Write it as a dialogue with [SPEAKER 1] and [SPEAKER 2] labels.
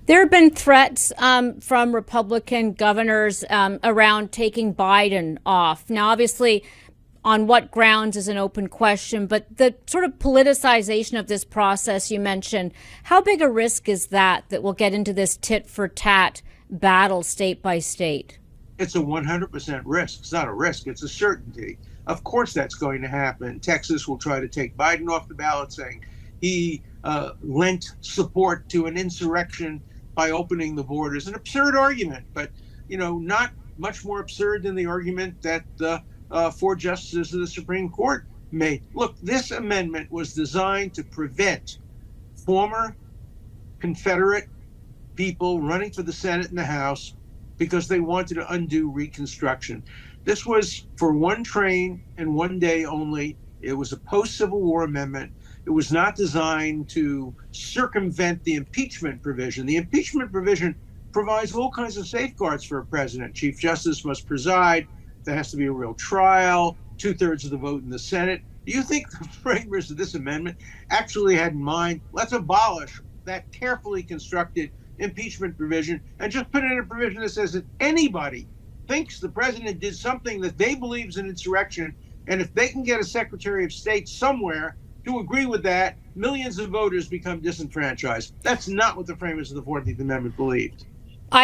[SPEAKER 1] There have been threats from Republican governors around taking Biden off. Now, obviously, on what grounds is an open question, but the sort of politicization of this process you mentioned, how big a risk is that we'll get into this tit for tat battle state by state?
[SPEAKER 2] It's a 100% risk. It's not a risk, it's a certainty. Of course that's going to happen. Texas will try to take Biden off the ballot, saying he lent support to an insurrection by opening the borders. An absurd argument, but not much more absurd than the argument that the 4 justices of the Supreme Court made. Look, this amendment was designed to prevent former Confederate people running for the Senate and the House because they wanted to undo Reconstruction. This was for one train and one day only. It was a post-Civil War amendment. It was not designed to circumvent the impeachment provision. The impeachment provision provides all kinds of safeguards for a president. Chief Justice must preside. There has to be a real trial, 2/3 of the vote in the Senate. Do you think the framers of this amendment actually had in mind, let's abolish that carefully constructed impeachment provision and just put in a provision that says that anybody thinks the president did something that they believe is an insurrection, and if they can get a Secretary of State somewhere to agree with that, millions of voters become disenfranchised? That's not what the framers of the 14th Amendment believed.